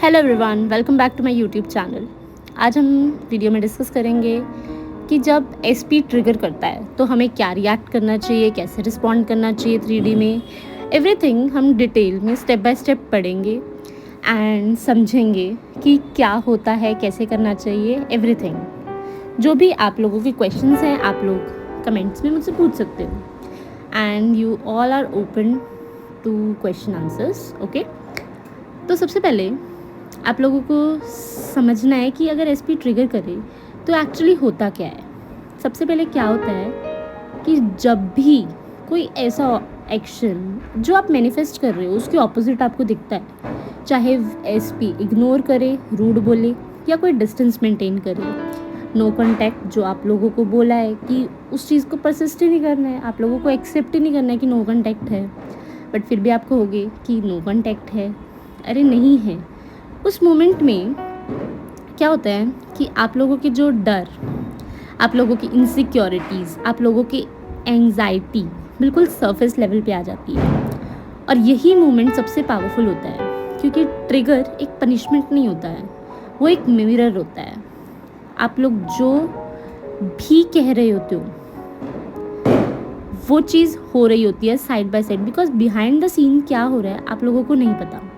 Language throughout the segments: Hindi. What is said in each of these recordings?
Hello everyone, welcome back to my YouTube channel. आज हम वीडियो में डिस्कस करेंगे कि जब एसपी ट्रिगर करता है तो हमें क्या रिएक्ट करना चाहिए, कैसे रिस्पॉन्ड करना चाहिए 3D में। एवरीथिंग हम डिटेल में स्टेप बाय स्टेप पढ़ेंगे एंड समझेंगे कि क्या होता है, कैसे करना चाहिए, एवरीथिंग। जो भी आप लोगों के क्वेश्चंस हैं आप लोग कमेंट्स में मुझसे पूछ सकते हो and you all are open to question answers. Okay, तो सबसे पहले आप लोगों को समझना है कि अगर एसपी ट्रिगर करे तो एक्चुअली होता क्या है। सबसे पहले क्या होता है कि जब भी कोई ऐसा एक्शन जो आप मैनिफेस्ट कर रहे हो उसके ऑपोजिट आपको दिखता है, चाहे एसपी इग्नोर करे, रूड बोले या कोई डिस्टेंस मेंटेन करे, नो कॉन्टैक्ट जो आप लोगों को बोला है कि उस चीज़ को परसिस्ट ही नहीं करना है, आप लोगों को एक्सेप्ट ही नहीं करना है कि नो कॉन्टैक्ट है, बट फिर भी आप कहोगे कि नो कॉन्टैक्ट है, अरे नहीं है। उस मोमेंट में क्या होता है कि आप लोगों के जो डर, आप लोगों की इनसिक्योरिटीज़, आप लोगों की एंग्जाइटी बिल्कुल सरफेस लेवल पे आ जाती है। और यही मोमेंट सबसे पावरफुल होता है, क्योंकि ट्रिगर एक पनिशमेंट नहीं होता है, वो एक मिरर होता है। आप लोग जो भी कह रहे होते हो वो चीज़ हो रही होती है side by side, because behind the scene क्या हो रहा है आप लोगों को नहीं पता।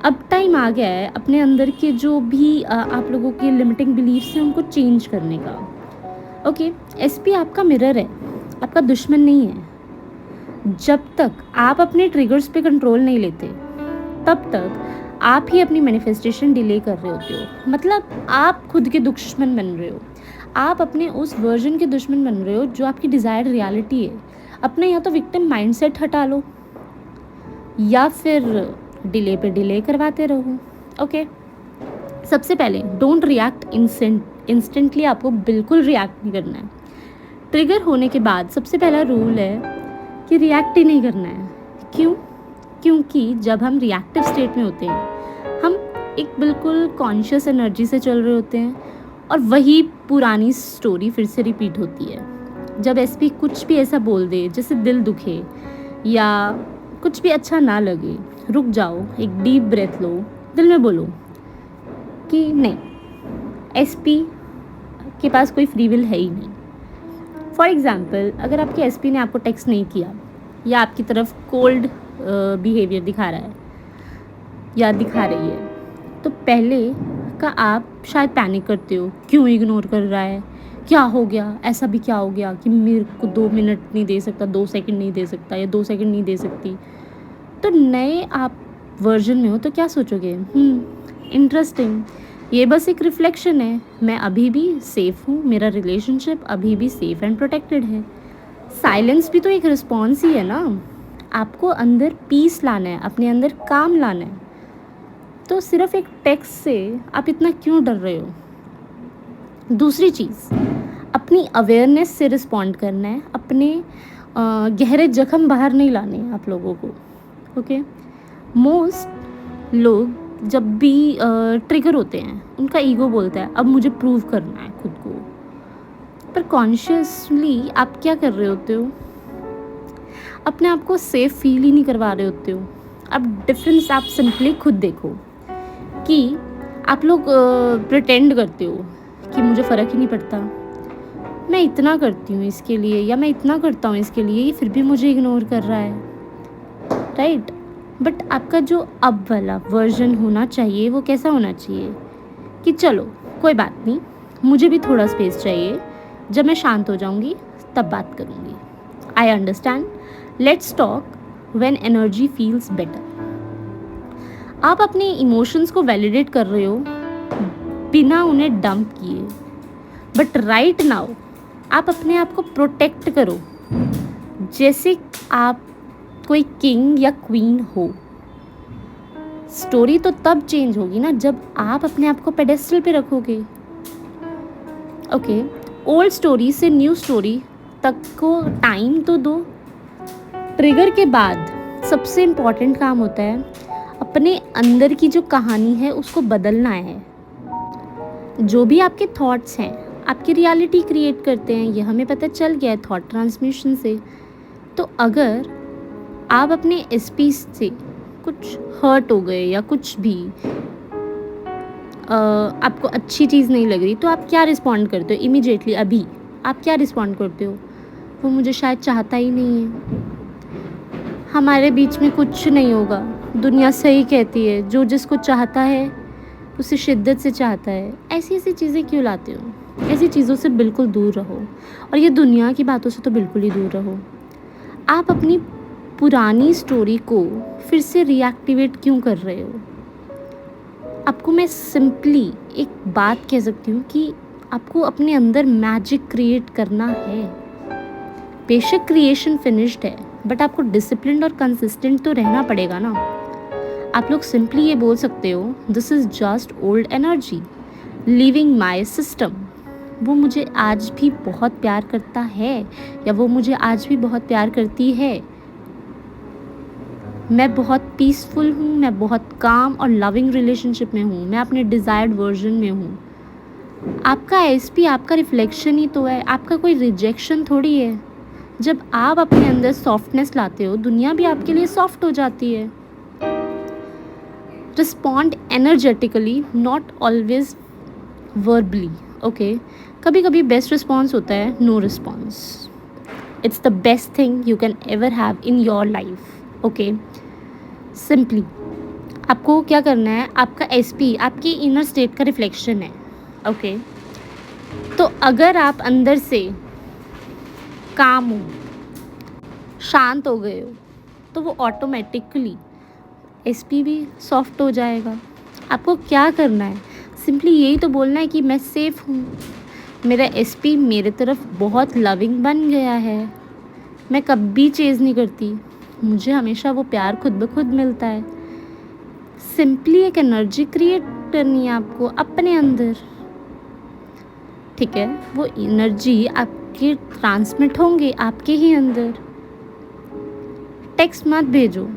अब टाइम आ गया है अपने अंदर के जो भी आप लोगों के लिमिटिंग बिलीफ्स हैं उनको चेंज करने का। ओके, एसपी आपका मिरर है, आपका दुश्मन नहीं है। जब तक आप अपने ट्रिगर्स पे कंट्रोल नहीं लेते तब तक आप ही अपनी मैनिफेस्टेशन डिले कर रहे होते हो। मतलब आप खुद के दुश्मन बन रहे हो, आप अपने उस वर्जन के दुश्मन बन रहे हो जो आपकी डिज़ायर्ड रियलिटी है। अपने या तो विक्टिम माइंडसेट हटा लो या फिर डिले पे डिले करवाते रहो। ओके, सबसे पहले डोंट रिएक्ट इंस्टेंटली। आपको बिल्कुल रिएक्ट नहीं करना है। ट्रिगर होने के बाद सबसे पहला रूल है कि रिएक्ट ही नहीं करना है। क्यों? क्योंकि जब हम रिएक्टिव स्टेट में होते हैं हम एक बिल्कुल कॉन्शियस एनर्जी से चल रहे होते हैं और वही पुरानी स्टोरी फिर से रिपीट होती है। जब एसपी कुछ भी ऐसा बोल दे जैसे दिल दुखे या कुछ भी अच्छा ना लगे, रुक जाओ, एक डीप ब्रेथ लो, दिल में बोलो कि नहीं, एसपी के पास कोई फ्री विल है ही नहीं। फॉर एग्ज़ाम्पल, अगर आपके एसपी ने आपको टेक्स्ट नहीं किया या आपकी तरफ कोल्ड बिहेवियर दिखा रहा है या दिखा रही है, तो पहले का आप शायद पैनिक करते हो, क्यों इग्नोर कर रहा है, क्या हो गया, ऐसा भी क्या हो गया कि मेरे को 2 मिनट नहीं दे सकता, 2 सेकंड नहीं दे सकता या 2 सेकंड नहीं दे सकती। तो नए आप वर्जन में हो तो क्या सोचोगे, इंटरेस्टिंग, ये बस एक रिफ्लेक्शन है, मैं अभी भी सेफ़ हूँ, मेरा रिलेशनशिप अभी भी सेफ़ एंड प्रोटेक्टेड है। साइलेंस भी तो एक रिस्पॉन्स ही है ना। आपको अंदर पीस लाना है, अपने अंदर काम लाना है। तो सिर्फ एक टेक्स्ट से आप इतना क्यों डर रहे हो? दूसरी चीज़, अपनी अवेयरनेस से रिस्पॉन्ड करना है, अपने गहरे जख्म बाहर नहीं लाने हैं आप लोगों को। ओके, मोस्ट लोग जब भी ट्रिगर होते हैं उनका ईगो बोलता है अब मुझे प्रूव करना है खुद को, पर कॉन्शियसली आप क्या कर रहे होते हो? अपने आप को सेफ फील ही नहीं करवा रहे होते हो। अब डिफरेंस आप सिंपली खुद देखो कि आप लोग प्रिटेंड करते हो कि मुझे फ़र्क ही नहीं पड़ता, मैं इतना करती हूँ इसके लिए या मैं इतना करता हूँ इसके लिए, ये फिर भी मुझे इग्नोर कर रहा है, राइट? बट आपका जो अब वाला वर्जन होना चाहिए वो कैसा होना चाहिए कि चलो कोई बात नहीं, मुझे भी थोड़ा स्पेस चाहिए, जब मैं शांत हो जाऊँगी तब बात करूँगी। I understand, let's talk when energy feels better. आप अपने इमोशंस को वैलिडेट कर रहे हो बिना उन्हें डंप किए, बट राइट नाउ आप अपने आप को प्रोटेक्ट करो जैसे आप कोई किंग या क्वीन हो। स्टोरी तो तब चेंज होगी ना जब आप अपने आप को पेडेस्टल पे रखोगे। ओके, ओल्ड स्टोरी से न्यू स्टोरी तक को टाइम तो दो। ट्रिगर के बाद सबसे इम्पॉर्टेंट काम होता है अपने अंदर की जो कहानी है उसको बदलना है। जो भी आपके थॉट्स हैं आपकी रियलिटी क्रिएट करते हैं, ये हमें पता चल गया है थॉट ट्रांसमिशन से। तो अगर आप अपने एसपी से कुछ हर्ट हो गए या कुछ भी आपको अच्छी चीज़ नहीं लग रही, तो आप क्या रिस्पॉन्ड करते हो इमीडिएटली? अभी आप क्या रिस्पॉन्ड करते हो? वो मुझे शायद चाहता ही नहीं है, हमारे बीच में कुछ नहीं होगा। दुनिया सही कहती है, जो जिसको चाहता है उसे शिद्दत से चाहता है। ऐसी ऐसी चीज़ें क्यों लाते हो? ऐसी चीज़ों से बिल्कुल दूर रहो, और ये दुनिया की बातों से तो बिल्कुल ही दूर रहो। आप अपनी पुरानी स्टोरी को फिर से रिएक्टिवेट क्यों कर रहे हो? आपको मैं सिंपली एक बात कह सकती हूँ कि आपको अपने अंदर मैजिक क्रिएट करना है। बेशक क्रिएशन फिनिश्ड है, बट आपको डिसिप्लिन और कंसिस्टेंट तो रहना पड़ेगा ना। आप लोग सिंपली ये बोल सकते हो, this is just old energy leaving my system. वो मुझे आज भी बहुत प्यार करता है, या वो मुझे आज भी बहुत प्यार करती है। मैं बहुत पीसफुल हूँ, मैं बहुत काम और लविंग रिलेशनशिप में हूँ, मैं अपने डिज़ायर्ड वर्जन में हूँ। आपका एसपी आपका रिफ्लेक्शन ही तो है, आपका कोई रिजेक्शन थोड़ी है। जब आप अपने अंदर सॉफ्टनेस लाते हो, दुनिया भी आपके लिए सॉफ्ट हो जाती है। Respond energetically, not always verbally. Okay, कभी कभी बेस्ट रिस्पॉन्स होता है no response. It's the best thing you can ever have in your life. Okay, simply आपको क्या करना है, आपका एसपी आपकी इनर स्टेट का रिफ्लेक्शन है। ओके, तो अगर आप अंदर से काम हो, शांत हो गए हो, तो वो ऑटोमेटिकली एसपी भी सॉफ्ट हो जाएगा। आपको क्या करना है, सिंपली यही तो बोलना है कि मैं सेफ़ हूँ, मेरा एसपी मेरे तरफ बहुत लविंग बन गया है, मैं कभी चेज़ नहीं करती, मुझे हमेशा वो प्यार खुद ब खुद मिलता है। सिंपली एक एनर्जी क्रिएट करनी है आपको अपने अंदर, ठीक है? वो एनर्जी आपके ट्रांसमिट होंगे आपके ही अंदर। टेक्स्ट मत भेजो,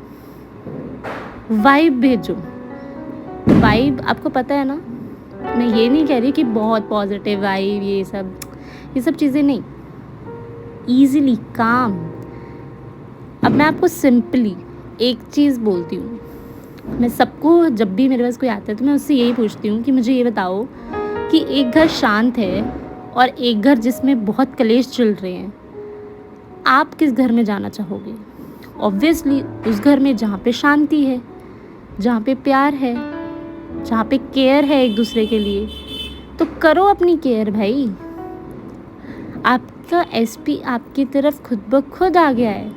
वाइब भेजो। वाइब आपको पता है ना, मैं ये नहीं कह रही कि बहुत पॉजिटिव वाइब, ये सब चीज़ें नहीं। ईज़िली काम। अब मैं आपको सिंपली एक चीज़ बोलती हूँ, मैं सबको जब भी मेरे पास कोई आता है तो मैं उससे यही पूछती हूँ कि मुझे ये बताओ कि एक घर शांत है और एक घर जिसमें बहुत कलेश चल रहे हैं, आप किस घर में जाना चाहोगे? ऑब्वियसली उस घर में जहाँ पे शांति है, जहाँ पे प्यार है, जहाँ पे केयर है एक दूसरे के लिए। तो करो अपनी केयर भाई। आपका एसपी आपकी तरफ खुद ब खुद आ गया है,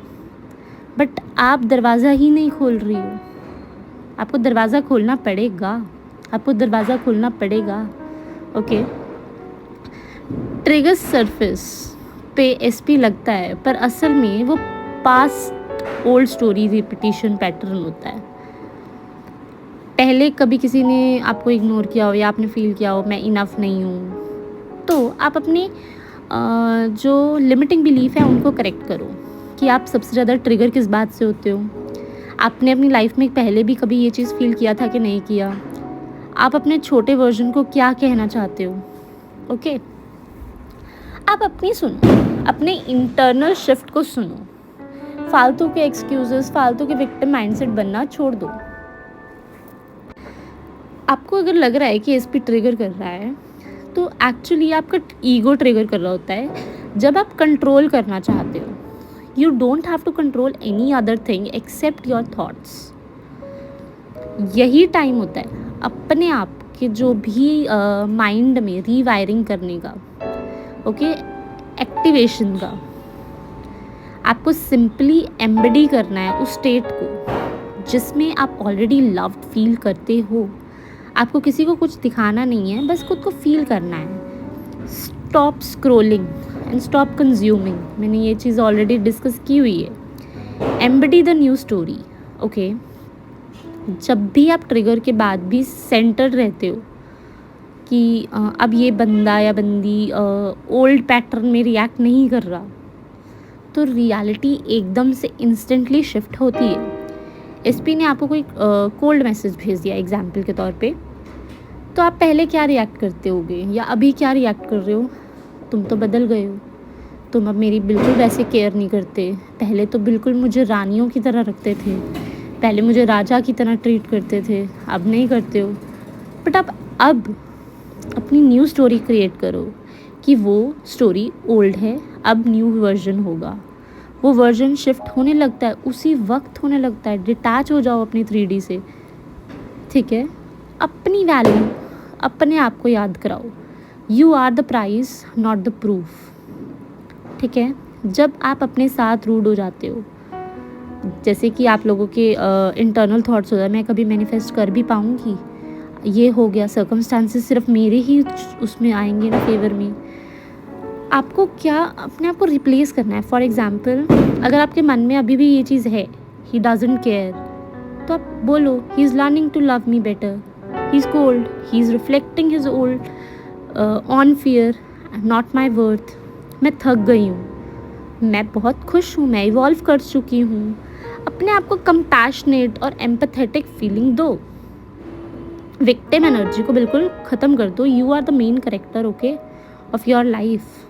बट आप दरवाज़ा ही नहीं खोल रही हो। आपको दरवाज़ा खोलना पड़ेगा, आपको दरवाज़ा खोलना पड़ेगा। ओके, ट्रिगर सरफेस पे एसपी लगता है, पर असल में वो past old story repetition pattern होता है। पहले कभी किसी ने आपको इग्नोर किया हो या आपने फील किया हो मैं इनफ नहीं हूँ, तो आप अपने जो लिमिटिंग बिलीफ है उनको करेक्ट करो कि आप सबसे ज़्यादा ट्रिगर किस बात से होते हो। आपने अपनी लाइफ में पहले भी कभी ये चीज़ फील किया था कि नहीं किया? आप अपने छोटे वर्जन को क्या कहना चाहते हो? ओके, आप अपनी सुनो, अपने इंटरनल शिफ्ट को सुनो। फालतू के एक्सक्यूजेस, फालतू के विक्टिम माइंडसेट बनना छोड़ दो। आपको अगर लग रहा है कि एसपी ट्रिगर कर रहा है, तो एक्चुअली आपका ईगो ट्रिगर कर रहा होता है जब आप कंट्रोल करना चाहते हो। You don't have to control any other thing except your thoughts. यही टाइम होता है अपने आप के जो भी माइंड में रीवायरिंग करने का, ओके, एक्टिवेशन का। आपको सिंपली एम्बडी करना है उस स्टेट को जिसमें आप ऑलरेडी लव्ड फील करते हो। आपको किसी को कुछ दिखाना नहीं है, बस खुद को फील करना है। Stop scrolling and stop consuming. मैंने ये चीज़ ऑलरेडी डिस्कस की हुई है। एम्बडी द न्यू स्टोरी। ओके, जब भी आप ट्रिगर के बाद भी सेंटर्ड रहते हो कि अब ये बंदा या बंदी ओल्ड पैटर्न में रिएक्ट नहीं कर रहा, तो रियलिटी एकदम से इंस्टेंटली शिफ्ट होती है। एसपी ने आपको कोई कोल्ड मैसेज भेज दिया एग्जाम्पल के तौर पे, तो आप पहले क्या रिएक्ट करते होगे या अभी क्या रिएक्ट कर रहे हो? तुम तो बदल गए हो, तुम अब मेरी बिल्कुल वैसे केयर नहीं करते, पहले तो बिल्कुल मुझे रानियों की तरह रखते थे, पहले मुझे राजा की तरह ट्रीट करते थे, अब नहीं करते हो। बट आप अब अपनी न्यू स्टोरी क्रिएट करो कि वो स्टोरी ओल्ड है, अब न्यू वर्जन होगा। वो वर्जन शिफ्ट होने लगता है, उसी वक्त होने लगता है। डिटैच हो जाओ अपनी 3D से, ठीक है। अपनी वैल्यू अपने आप को याद कराओ। You are the prize not the proof, ठीक है। जब आप अपने साथ रूड हो जाते हो, जैसे कि आप लोगों के इंटरनल थॉट्स हो जाए, मैं कभी मैनिफेस्ट कर भी पाऊँगी, ये हो गया, सर्कमस्टांसेस सिर्फ मेरे ही उसमें आएंगे ना फेवर में। आपको क्या अपने आप को रिप्लेस करना है। फॉर एग्जाम्पल, अगर आपके मन में अभी भी ये चीज़ है, ही डजंट केयर, तो आप बोलो he is learning to love me better, he is cold, he is reflecting his old on fear, not my worth. मैं थक गई हूँ, मैं बहुत खुश हूँ, मैं इवॉल्व कर चुकी हूँ। अपने आप को कंपैशनेट और एम्पैथेटिक फीलिंग दो। विक्टिम एनर्जी को बिल्कुल ख़त्म कर दो। You are the main character, okay, of your life.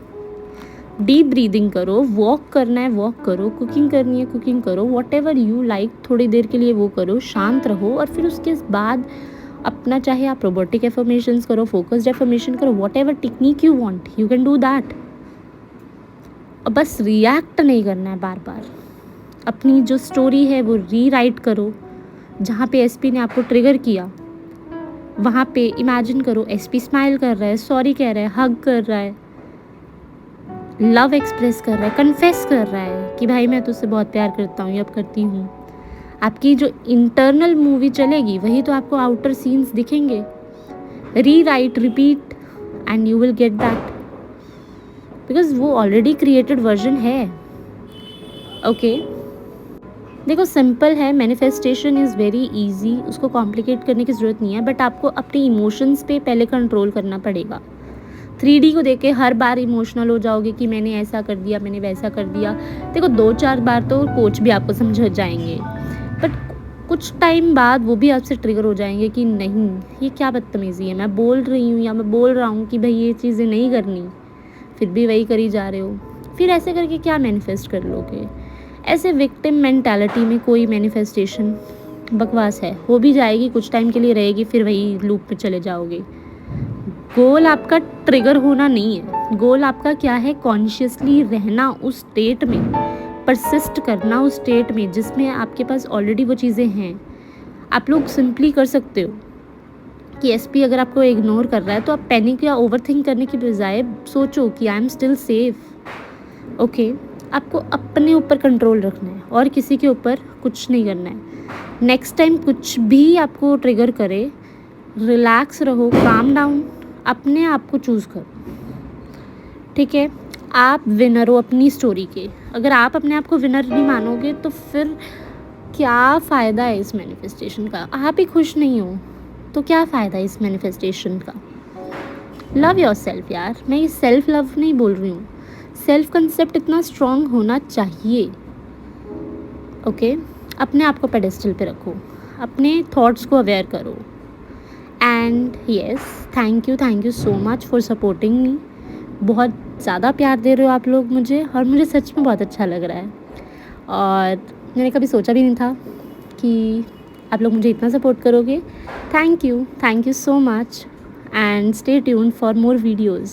Deep breathing करो, वॉक करना है वॉक करो, कुकिंग करनी है कुकिंग करो, वॉट एवर यू लाइक, थोड़ी देर के लिए वो करो, शांत रहो। और फिर उसके बाद अपना, चाहे आप रोबोटिक एफर्मेशंस करो, फोकस्ड एफर्मेशन करो, what ever technique you want, you can do that. और बस रिएक्ट नहीं करना है बार बार। अपनी जो स्टोरी है वो रीराइट करो। जहाँ पे एसपी ने आपको ट्रिगर किया, वहाँ पे इमेजिन करो एसपी स्माइल कर रहा है, सॉरी कह रहा है, हग कर रहा है, लव एक्सप्रेस कर रहा है, कन्फेस कर रहा है कि भाई मैं तुझसे बहुत प्यार करता हूँ, अब करती हूँ। आपकी जो इंटरनल मूवी चलेगी वही तो आपको आउटर सीन्स दिखेंगे। Rewrite, repeat and you will get that, because वो ऑलरेडी क्रिएटेड वर्जन है, ओके। देखो सिंपल है, मैनिफेस्टेशन इज़ वेरी इजी, उसको कॉम्प्लिकेट करने की ज़रूरत नहीं है। बट आपको अपने इमोशंस पे पहले कंट्रोल करना पड़ेगा। 3D को देख के हर बार इमोशनल हो जाओगे कि मैंने ऐसा कर दिया, मैंने वैसा कर दिया। देखो 2-4 बार तो कोच भी आपको समझ जाएंगे, बट कुछ टाइम बाद वो भी आपसे ट्रिगर हो जाएंगे कि नहीं, ये क्या बदतमीज़ी है, मैं बोल रही हूँ या मैं बोल रहा हूँ कि भाई ये चीज़ें नहीं करनी, फिर भी वही करी जा रहे हो। फिर ऐसे करके क्या मैनिफेस्ट कर लोगे। ऐसे विक्टिम मेंटालिटी में कोई मैनिफेस्टेशन बकवास है। हो भी जाएगी, कुछ टाइम के लिए रहेगी, फिर वही लूप पे चले जाओगे। गोल आपका ट्रिगर होना नहीं है, गोल आपका क्या है, कॉन्शियसली रहना उस स्टेट में, परसिस्ट करना उस स्टेट में जिसमें आपके पास ऑलरेडी वो चीज़ें हैं। आप लोग सिंपली कर सकते हो कि एसपी अगर आपको इग्नोर कर रहा है तो आप पैनिक या ओवरथिंक करने की बजाय सोचो कि I am still safe, okay. आपको अपने ऊपर कंट्रोल रखना है और किसी के ऊपर कुछ नहीं करना है। नेक्स्ट टाइम कुछ भी आपको ट्रिगर करे, रिलैक्स रहो, काम डाउन, अपने आप को चूज़ करो, ठीक है। आप विनर हो अपनी स्टोरी के। अगर आप अपने आप को विनर नहीं मानोगे तो फिर क्या फ़ायदा है इस मैनिफेस्टेशन का। आप ही खुश नहीं हो तो क्या फ़ायदा है इस मैनिफेस्टेशन का। लव योर सेल्फ यार, मैं ये सेल्फ लव नहीं बोल रही हूँ, सेल्फ कंसेप्ट इतना स्ट्रॉन्ग होना चाहिए, ओके। अपने आप को पेडेस्टल पे रखो, अपने थॉट्स को अवेयर करो। And yes, thank you so much for supporting me. बहुत ज़्यादा प्यार दे रहे हो आप लोग मुझे, और मुझे सच में बहुत अच्छा लग रहा है। और मैंने कभी सोचा भी नहीं था कि आप लोग मुझे इतना सपोर्ट करोगे। Thank you so much and stay tuned for more videos.